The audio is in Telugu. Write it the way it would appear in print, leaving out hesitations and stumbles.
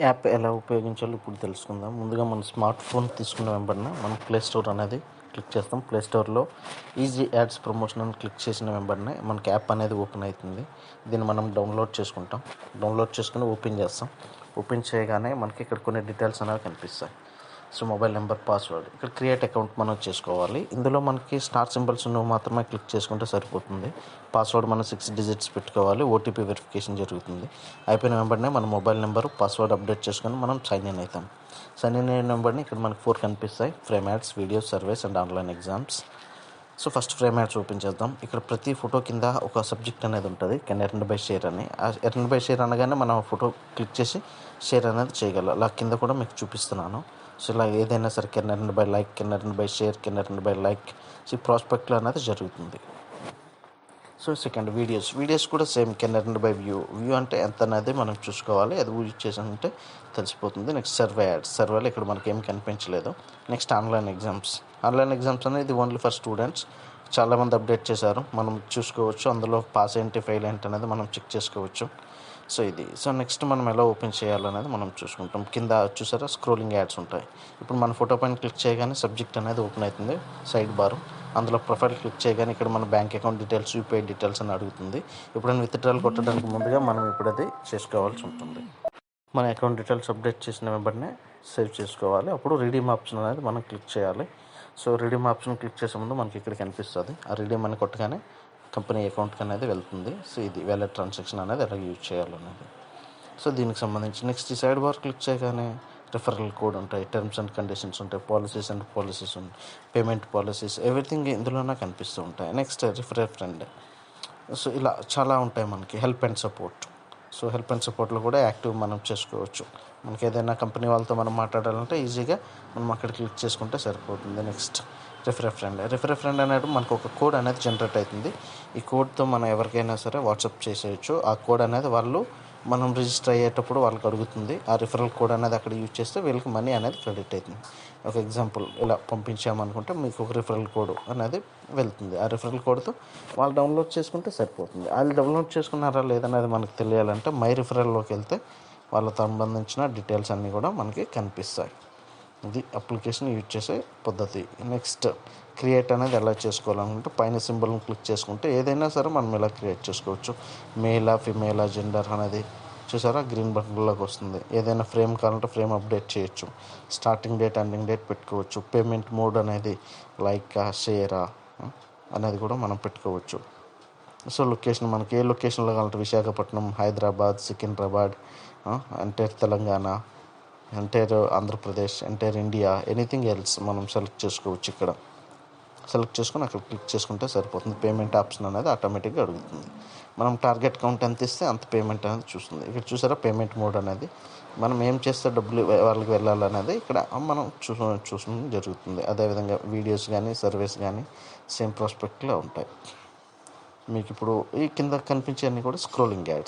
యాప్ ఎలా ఉపయోగించాలో ఇప్పుడు తెలుసుకుందాం. ముందుగా మన స్మార్ట్ ఫోన్ తీసుకున్న వెంబడిన మనం ప్లే స్టోర్ అనేది క్లిక్ చేస్తాం. ప్లే స్టోర్లో ఈజీ యాడ్స్ ప్రమోషన్ అని క్లిక్ చేసిన వెంబడినే మనకి యాప్ అనేది ఓపెన్ అవుతుంది. దీన్ని మనం డౌన్లోడ్ చేసుకుంటాం. డౌన్లోడ్ చేసుకుని ఓపెన్ చేస్తాం. ఓపెన్ చేయగానే మనకి ఇక్కడ కొన్ని డీటెయిల్స్ అనేవి కనిపిస్తాయి. సో మొబైల్ నెంబర్, పాస్వర్డ్, ఇక్కడ క్రియేట్ అకౌంట్ మనం చేసుకోవాలి. ఇందులో మనకి స్టార్ సింబల్స్ నువ్వు మాత్రమే క్లిక్ చేసుకుంటే సరిపోతుంది. పాస్వర్డ్ మనం 6 డిజిట్స్ పెట్టుకోవాలి. ఓటీపీ వెరిఫికేషన్ జరుగుతుంది. అయిపోయిన వెంబడినే మన మొబైల్ నెంబరు, పాస్వర్డ్ అప్డేట్ చేసుకొని మనం సైన్ ఇన్ అవుతాం. సైన్ ఇన్ అయిన వెంబడిని ఇక్కడ మనకి 4 కనిపిస్తాయి: frame ads, videos, surveys and online exams. So first frame ads open చేద్దాం. ఇక్కడ ప్రతి ఫోటో కింద ఒక సబ్జెక్ట్ అనేది ఉంటుంది, కెన్ ఎర్న్ బై షేర్ అని. ఆ ఎర్న్ బై షేర్ అనగానే మనం ఫోటో క్లిక్ చేసి షేర్ అనేది చేయగలం. అలా కింద కూడా మీకు చూపిస్తున్నాను. సో ఇలా ఏదైనా సరే can earn by like, can earn by share, can earn by like, so ప్రాస్పెక్ట్లో అనేది జరుగుతుంది. సో సెకండ్ వీడియోస్ కూడా same, can earn by view అంటే ఎంత అనేది మనం చూసుకోవాలి. అది యూజ్ చేసామంటే తెలిసిపోతుంది. నెక్స్ట్ సర్వేలో ఇక్కడ మనకి ఏం కనిపించలేదు. నెక్స్ట్ ఆన్లైన్ ఎగ్జామ్స్ అనేది ఓన్లీ ఫర్ స్టూడెంట్స్. చాలామంది అప్డేట్ చేశారు, మనం చూసుకోవచ్చు. అందులో పాస్ ఏంటి, ఫెయిల్ ఏంటి అనేది మనం చెక్ చేసుకోవచ్చు. సో నెక్స్ట్ మనం ఎలా ఓపెన్ చేయాలనేది మనం చూసుకుంటాం. కింద చూసారా స్క్రోలింగ్ యాడ్స్ ఉంటాయి. ఇప్పుడు మన ఫోటో పైన క్లిక్ చేయగానే సబ్జెక్ట్ అనేది ఓపెన్ అవుతుంది, సైడ్ బార్. అందులో ప్రొఫైల్ క్లిక్ చేయగానే ఇక్కడ మన bank account details, UPI details అని అడుగుతుంది. ఇప్పుడు విత్డ్రాల్ కొట్టడానికి ముందుగా మనం ఇప్పుడు అది చేసుకోవాల్సి ఉంటుంది. మన అకౌంట్ డీటెయిల్స్ అప్డేట్ చేసిన వెంబడినే సేవ్ చేసుకోవాలి. అప్పుడు రిడీమ్ ఆప్షన్ అనేది మనం క్లిక్ చేయాలి. సో రిడీమ్ ఆప్షన్ క్లిక్ చేసే ముందు మనకి ఇక్కడ కనిపిస్తుంది. ఆ రిడీమ్ అని కొట్టగానే కంపెనీ అకౌంట్కి అనేది వెళ్తుంది. సో ఇది వ్యాలెట్ ట్రాన్సాక్షన్ అనేది ఎలా యూజ్ చేయాలనేది. సో దీనికి సంబంధించి నెక్స్ట్ ఈ సైడ్ బార్ క్లిక్ చేయగానే రిఫరల్ కోడ్ ఉంటాయి, టర్మ్స్ అండ్ కండిషన్స్ ఉంటాయి, పాలసీస్ ఉంటాయి, పేమెంట్ పాలసీస్, ఎవ్రీథింగ్ ఇందులోనే కనిపిస్తూ ఉంటాయి. Next refer friend. సో ఇలా చాలా ఉంటాయి మనకి. హెల్ప్ అండ్ సపోర్ట్లో కూడా యాక్టివ్ మనం చేసుకోవచ్చు. మనకి ఏదైనా కంపెనీ వాళ్ళతో మనం మాట్లాడాలంటే ఈజీగా మనం అక్కడ క్లిక్ చేసుకుంటే సరిపోతుంది. నెక్స్ట్ రిఫర్ ఫ్రెండ్ అనేది మనకు ఒక కోడ్ అనేది జనరేట్ అవుతుంది. ఈ కోడ్తో మనం ఎవరికైనా సరే వాట్సాప్ చేసేయచ్చు. ఆ కోడ్ అనేది మనం రిజిస్టర్ అయ్యేటప్పుడు వాళ్ళకి అడుగుతుంది. ఆ రిఫరల్ కోడ్ అనేది అక్కడ యూజ్ చేస్తే వీళ్ళకి మనీ అనేది క్రెడిట్ అవుతుంది. ఒక ఎగ్జాంపుల్ ఇలా పంపించామనుకుంటే మీకు ఒక రిఫరల్ కోడ్ అనేది వెళ్తుంది. ఆ రిఫరల్ కోడ్తో వాళ్ళు డౌన్లోడ్ చేసుకుంటే సరిపోతుంది. వాళ్ళు డౌన్లోడ్ చేసుకున్నారా లేదనేది మనకు తెలియాలంటే మై రిఫరల్లోకి వెళ్తే వాళ్ళకి సంబంధించిన డీటెయిల్స్ అన్నీ కూడా మనకి కనిపిస్తాయి. ఇది అప్లికేషన్ యూజ్ చేసే పద్ధతి. నెక్స్ట్ క్రియేట్ అనేది ఎలా చేసుకోవాలనుకుంటే పైన సింబల్ని క్లిక్ చేసుకుంటే ఏదైనా సరే మనం ఇలా క్రియేట్ చేసుకోవచ్చు. మేలా, ఫిమేలా, జెండర్ అనేది చూసారా గ్రీన్ బటన్లోకి వస్తుంది. ఏదైనా ఫ్రేమ్ కావాలంటే ఫ్రేమ్ అప్డేట్ చేయొచ్చు. స్టార్టింగ్ డేట్, ఎండింగ్ డేట్ పెట్టుకోవచ్చు. పేమెంట్ మోడ్ అనేది లైక్, షేరా అనేది కూడా మనం పెట్టుకోవచ్చు. సో లొకేషన్ మనకి ఏ లొకేషన్లో కావాలంటే Visakhapatnam, Hyderabad, Secunderabad, entire Telangana, entire Andhra Pradesh, entire India, anything else మనం సెలెక్ట్ చేసుకోవచ్చు. ఇక్కడ సెలెక్ట్ చేసుకొని అక్కడ క్లిక్ చేసుకుంటే సరిపోతుంది. పేమెంట్ ఆప్షన్ అనేది ఆటోమేటిక్గా అడుగుతుంది. మనం టార్గెట్ కౌంట్ ఎంత ఇస్తే అంత పేమెంట్ అనేది చూస్తుంది. ఇక్కడ చూసారా పేమెంట్ మోడ్ అనేది మనం ఏం చేస్తే డబ్బులు వాళ్ళకి వెళ్ళాలనేది ఇక్కడ మనం చూసడం జరుగుతుంది. అదేవిధంగా వీడియోస్ కానీ, సర్వీస్ కానీ సేమ్ ప్రాస్పెక్ట్లో ఉంటాయి. మీకు ఇప్పుడు ఈ కింద కనిపించేవన్నీ కూడా స్క్రోలింగ్ యాడ్స్.